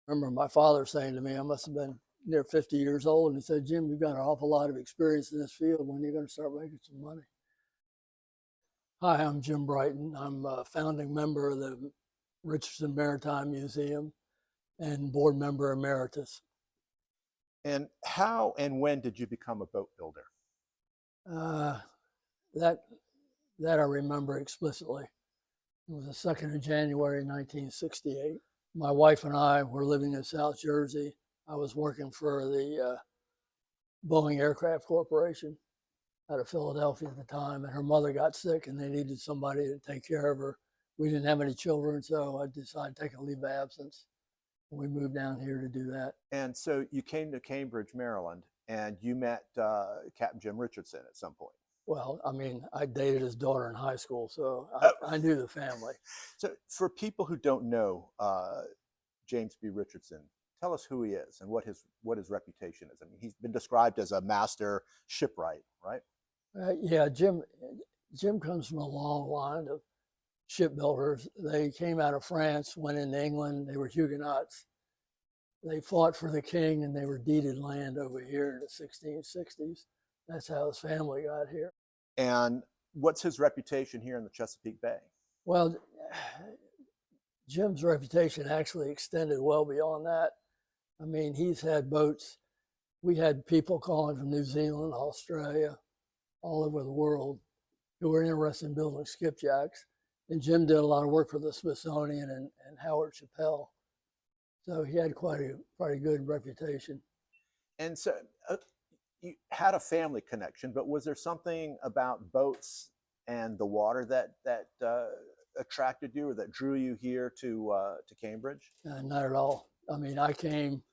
I remember my father saying to me, I must have been near 50 years old, and he said, Jim, you've got an awful lot of experience in this field. When are you going to start making some money? Hi, I'm Jim Brighton. I'm a founding member of the Richardson Maritime Museum and board member emeritus. And how and when did you become a boat builder? That I remember explicitly. It was the 2nd of January, 1968. My wife and I were living in South Jersey. I was working for the Boeing Aircraft Corporation out of Philadelphia at the time, and her mother got sick and they needed somebody to take care of her. We didn't have any children, so I decided to take a leave of absence. We moved down here to do that. And so you came to Cambridge, Maryland, and you met Captain Jim Richardson at some point. Well, I mean, I dated his daughter in high school, so I knew the family. So for people who don't know James B. Richardson, tell us who he is and what his reputation is. I mean, he's been described as a master shipwright, right? Yeah, Jim comes from a long line of shipbuilders. They came out of France, went into England. They were Huguenots. They fought for the king and they were deeded land over here in the 1660s. That's how his family got here. And what's his reputation here in the Chesapeake Bay? Well, Jim's reputation actually extended well beyond that. I mean, he's had boats. We had people calling from New Zealand, Australia, all over the world who were interested in building skipjacks. And Jim did a lot of work for the Smithsonian and Howard Chappell. So he had quite a good reputation. And so you had a family connection, but was there something about boats and the water that attracted you or that drew you here to Cambridge? Not at all. I mean, I came,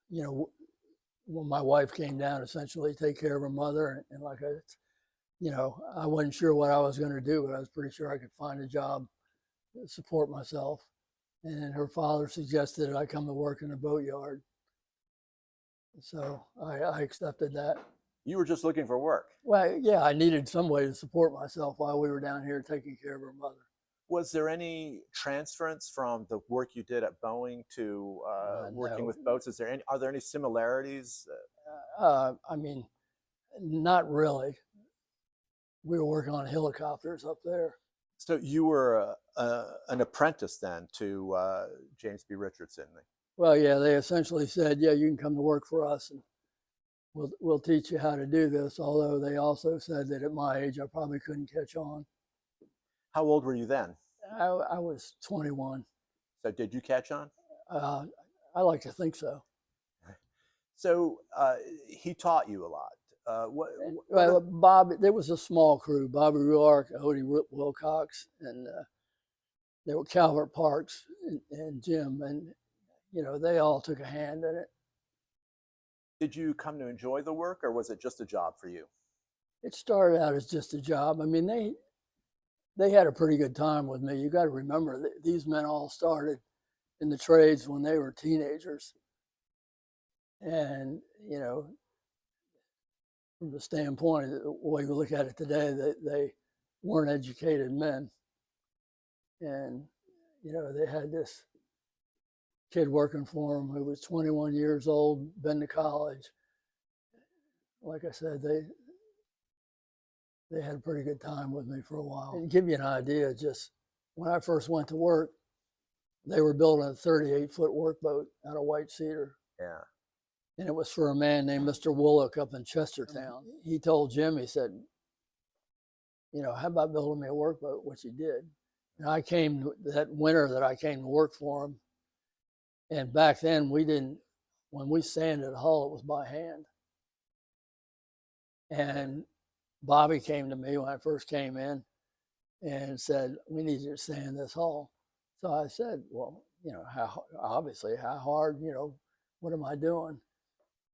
when my wife came down, essentially to take care of her mother, and like I wasn't sure what I was going to do, but I was pretty sure I could find a job to support myself. And her father suggested that I come to work in the boatyard. So I accepted that. You were just looking for work. Well, yeah, I needed some way to support myself while we were down here taking care of her mother. Was there any transference from the work you did at Boeing to working with boats? Are there any similarities? I mean, not really. We were working on helicopters up there. So you were an apprentice then to James B. Richardson. Well, yeah, they essentially said, yeah, you can come to work for us and we'll teach you how to do this. Although they also said that at my age, I probably couldn't catch on. How old were you then? I was 21. So did you catch on? I like to think so. So he taught you a lot. Well, Bob, there was a small crew, Bobby Ruark, Odie Wilcox, and there were Calvert Parks and Jim, and they all took a hand in it. Did you come to enjoy the work, or was it just a job for you? It started out as just a job. I mean, they had a pretty good time with me. You got to remember that these men all started in the trades when they were teenagers, and from the standpoint of the way we look at it today, they weren't educated men. And, they had this kid working for them who was 21 years old, been to college. Like I said, they had a pretty good time with me for a while. And to give you an idea, just when I first went to work, they were building a 38-foot workboat out of white cedar. Yeah. And it was for a man named Mr. Woollock up in Chestertown. He told Jim, he said, how about building me a workboat, which he did. And I came that winter that I came to work for him. And back then when we sanded a hull, it was by hand. And Bobby came to me when I first came in and said, we need you to sand this hull. So I said, well, how hard, what am I doing?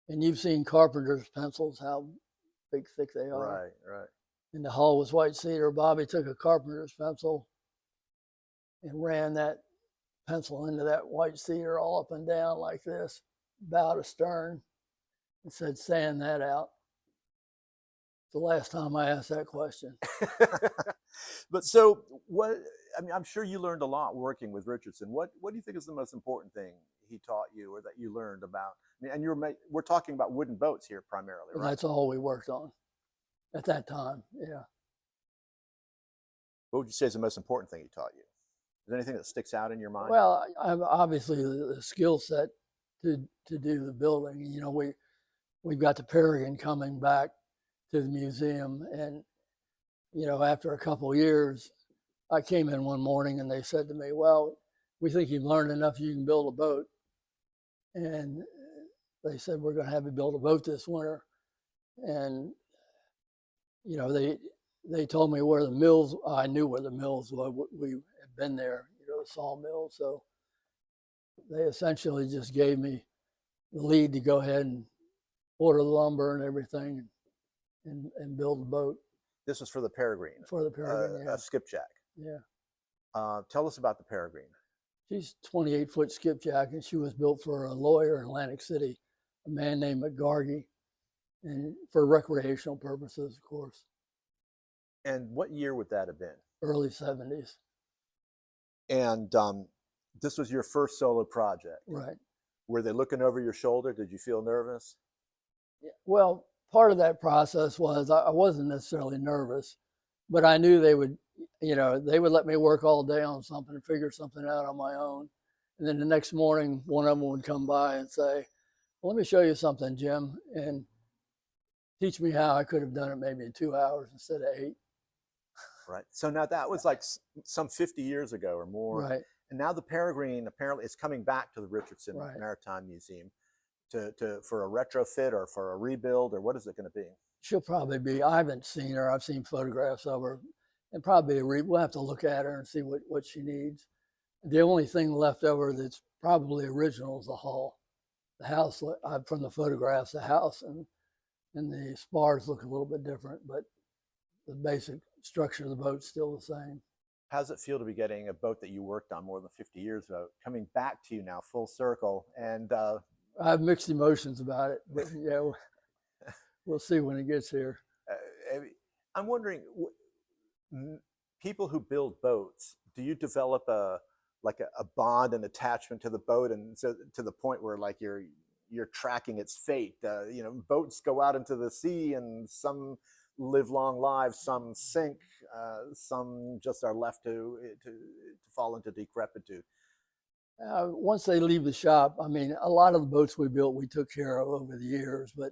And you've seen carpenter's pencils, how big, thick they are. Right. And the hull was white cedar. Bobby took a carpenter's pencil and ran that pencil into that white cedar all up and down like this, bow to stern, and said, sand that out. The last time I asked that question. But so I mean, I'm sure you learned a lot working with Richardson. What do you think is the most important thing he taught you, or that you learned about? I mean, and we're talking about wooden boats here primarily, And right? that's all we worked on at that time. Yeah. What would you say is the most important thing he taught you? Is there anything that sticks out in your mind? Well, I'm obviously the skill set to do the building. You know, we've got the Peregrine coming back to the museum, and you know, after a couple of years, I came in one morning and they said to me, "Well, we think you've learned enough. You can build a boat." And they said, "We're going to have you build a boat this winter." And you know, they told me where the mills. I knew where the mills were. We had been there, you know, the sawmill. So they essentially just gave me the lead to go ahead and order the lumber and everything, and build the boat This was for the Peregrine, for the Peregrine. Yeah, a skipjack. yeah. Tell us about the Peregrine. She's 28-foot skipjack, and she was built for a lawyer in Atlantic City, a man named McGargy, and for recreational purposes, of course. And what year would that have been? Early 70s. And this was your first solo project. Right. Were they looking over your shoulder? Did you feel nervous? Yeah. Well, part of that process was I wasn't necessarily nervous, but I knew they would, you know, they would let me work all day on something and figure something out on my own. And then the next morning, one of them would come by and say, "Well, let me show you something, Jim, and teach me how I could have done it maybe in 2 hours instead of 8." Right. So now that was like some 50 years ago or more. Right. And now the Peregrine apparently is coming back to the Richardson Right. Maritime Museum for a retrofit or for a rebuild, or what is it going to be? She'll probably be, I haven't seen her. I've seen photographs of her, and probably we'll have to look at her and see what she needs. The only thing left over that's probably original is the hull. The house, from the photographs, the house and the spars look a little bit different, but the basic structure of the boat's still the same. How does it feel to be getting a boat that you worked on more than 50 years ago coming back to you now full circle? And I have mixed emotions about it, but yeah, we'll see when it gets here. I'm wondering, people who build boats, do you develop a bond and attachment to the boat, and so to the point where like you're tracking its fate? You know, boats go out into the sea, and some live long lives, some sink, some just are left to fall into decrepitude. Once they leave the shop, I mean, a lot of the boats we built, we took care of over the years, but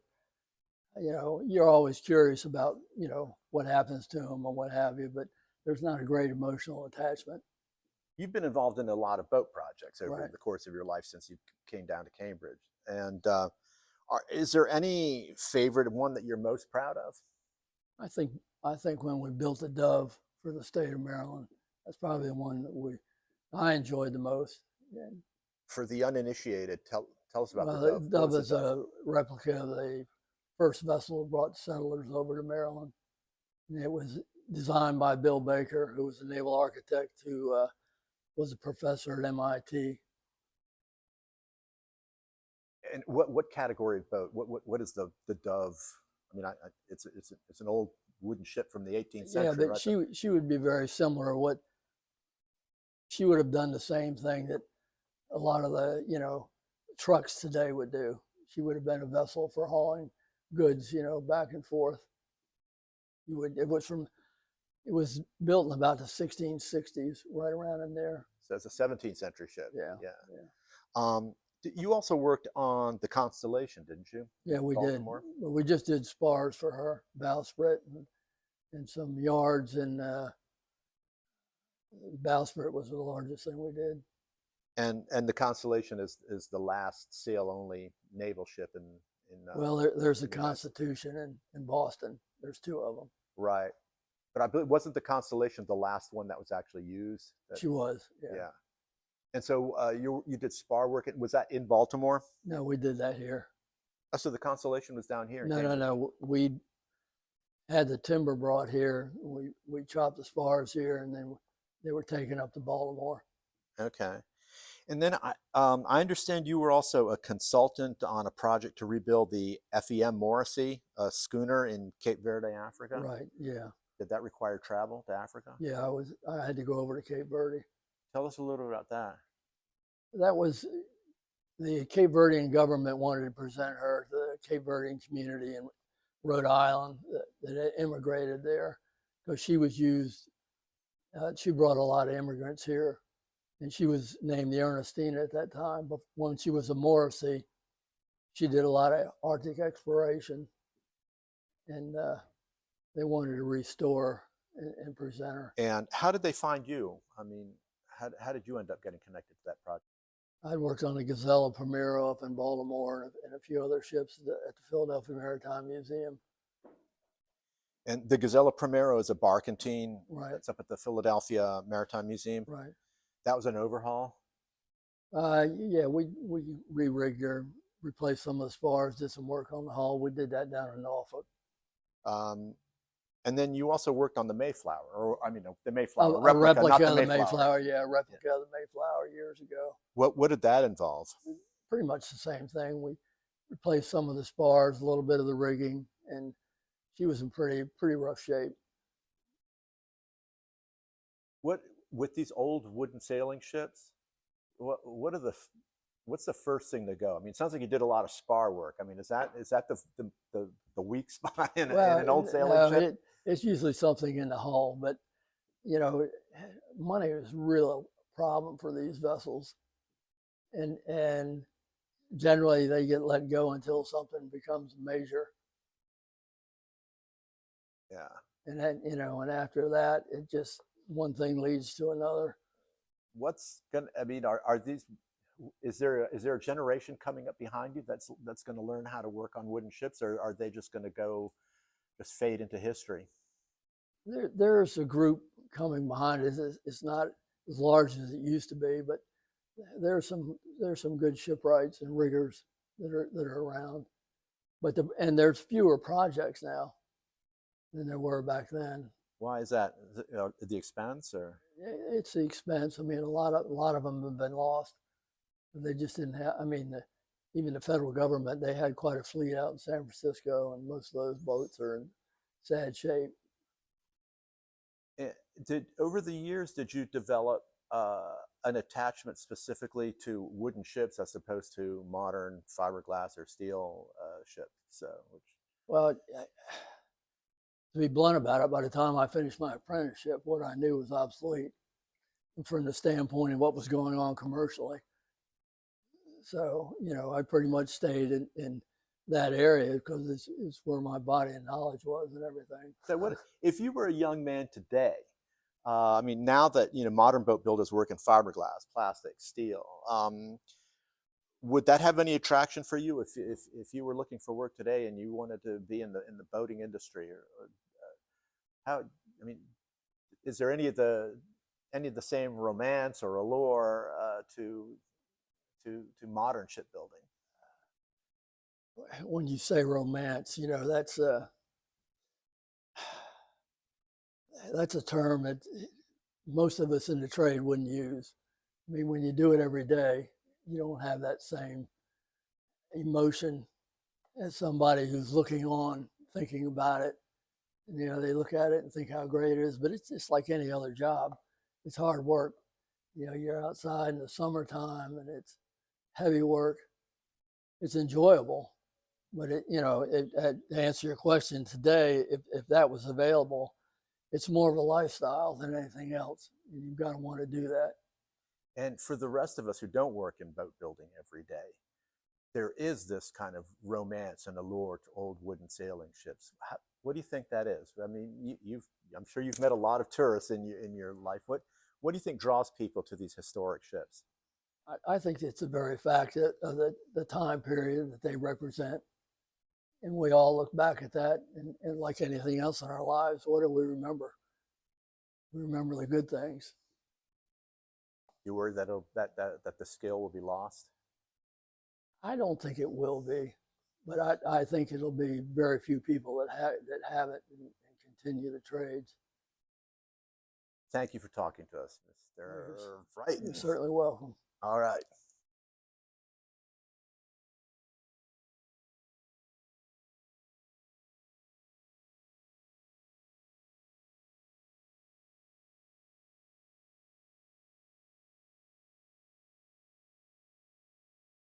you know, you're always curious about, you know, what happens to them or what have you, but there's not a great emotional attachment. You've been involved in a lot of boat projects over Right. the course of your life since you came down to Cambridge. And is there any favorite one that you're most proud of? I think when we built the Dove for the state of Maryland, that's probably the one that I enjoyed the most. And, For the uninitiated, tell us about well, the Dove. the Dove is a replica of the first vessel that brought settlers over to Maryland. And it was designed by Bill Baker, who was a naval architect who was a professor at MIT. And what category of boat? What is the Dove? I mean, it's an old wooden ship from the 18th century. Yeah, but right? she would be very similar. What she would have done the same thing that a lot of the, you know, trucks today would do. She would have been a vessel for hauling goods, you know, back and forth. It was built in about the 1660s, right around in there. So it's a 17th century ship. Yeah. Yeah. You also worked on the Constellation, didn't you? Yeah, we Baltimore? did. We just did spars for her, bowsprit, and some yards, and bowsprit was the largest thing we did. And the Constellation is the last sail-only naval ship in well, there's the Constitution in Boston. There's 2 of them. Right. But I believe, wasn't the Constellation the last one that was actually used? She was. Yeah. And so you did spar work. Was that in Baltimore? No, we did that here. Oh, so the Constellation was down here? No. We had the timber brought here. We chopped the spars here, and then they were taken up to Baltimore. Okay. And then I understand you were also a consultant on a project to rebuild the FEM Morrissey, a schooner in Cape Verde, Africa. Right. Yeah. Did that require travel to Africa? Yeah, I had to go over to Cape Verde. Tell us a little about that. That was the Cape Verdean government wanted to present her to the Cape Verdean community in Rhode Island that had immigrated there, because she was used. She brought a lot of immigrants here, and she was named the Ernestina at that time. But when she was a Morrissey, she did a lot of Arctic exploration, and they wanted to restore and present her. And how did they find you? I mean, how did you end up getting connected to that project? I'd worked on the Gazella Primero up in Baltimore and a few other ships at the Philadelphia Maritime Museum. And the Gazella Primero is a barkentine Right. that's up at the Philadelphia Maritime Museum. Right. That was an overhaul. Yeah, we re-rigged her, replaced some of the spars, did some work on the hull. We did that down in Norfolk. And then you also worked on the Mayflower, or I mean, the Mayflower A replica not of the Mayflower. Yeah, a replica of the Mayflower years ago. What did that involve? Pretty much the same thing. We replaced some of the spars, a little bit of the rigging, and she was in pretty rough shape. What with these old wooden sailing ships? What's the first thing to go? I mean, it sounds like you did a lot of spar work. I mean, is that the weak spot in an old sailing ship? It's usually something in the hull, but you know, money is really a problem for these vessels, and generally they get let go until something becomes major. Yeah. And then, and after that, it just one thing leads to another. Is there a generation coming up behind you that's going to learn how to work on wooden ships, or are they just going to just fade into history? There's a group coming behind it. It's not as large as it used to be, but there's some good shipwrights and riggers that are around. And there's fewer projects now than there were back then. Why is that? Is it, the expense, or? It's the expense. I mean, a lot of them have been lost. They just didn't have. I mean, even the federal government, they had quite a fleet out in San Francisco, and most of those boats are in sad shape. Over the years, did you develop an attachment specifically to wooden ships as opposed to modern fiberglass or steel ships? Well, to be blunt about it, by the time I finished my apprenticeship, what I knew was obsolete from the standpoint of what was going on commercially. So, I pretty much stayed in that area because it's where my body and knowledge was and everything. So if you were a young man today, I mean, now that, modern boat builders work in fiberglass, plastic, steel, would that have any attraction for you if you were looking for work today and you wanted to be in the boating industry, or how? I mean, is there any of the same romance or allure to modern shipbuilding? When you say romance, that's a term that most of us in the trade wouldn't use. I mean, when you do it every day, you don't have that same emotion as somebody who's looking on, thinking about it. And, they look at it and think how great it is, but it's just like any other job. It's hard work. You're outside in the summertime and it's heavy work. It's enjoyable, but to answer your question today, if that was available, it's more of a lifestyle than anything else. You've got to want to do that. And for the rest of us who don't work in boat building every day, there is this kind of romance and allure to old wooden sailing ships. What do you think that is? I mean, I'm sure you've met a lot of tourists in your life. What do you think draws people to these historic ships? I think it's the very fact that of the time period that they represent. And we all look back at that, and like anything else in our lives, what do we remember? We remember the good things. You worried that the skill will be lost? I don't think it will be, but I think it'll be very few people that have it and continue the trades. Thank you for talking to us, Mr. Brighton. You're certainly welcome. All right.